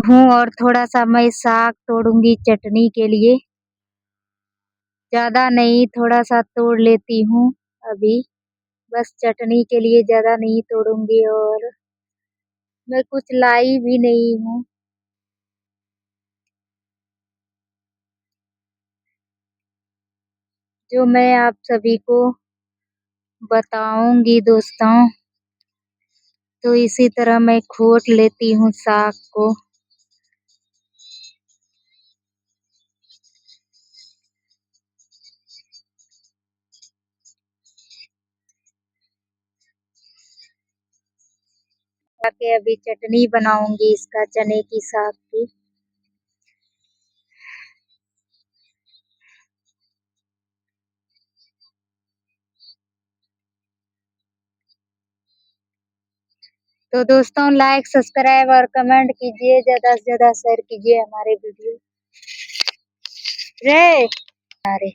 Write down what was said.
हूँ और थोड़ा-सा मैं साग तोड़ूँगी चटनी के लिए। ज़्यादा नहीं, थोड़ा-सा तोड़ लेती हूँ अभी, बस चटनी के लिए ज़्यादा नहीं तोड़ूँगी और मैं कुछ लाई भी नहीं हूँ। जो मैं आप सभी को बताऊँगी दोस्तों, तो इसी तरह मैं खोट लेती हूँ साग को। ताकि अभी चटनी बनाऊँगी इसका चने की साग की। तो दोस्तों लाइक, सब्सक्राइब और कमेंट कीजिए, ज़्यादा से ज़्यादा शेयर कीजिए हमारे वीडियो। रे! अरे!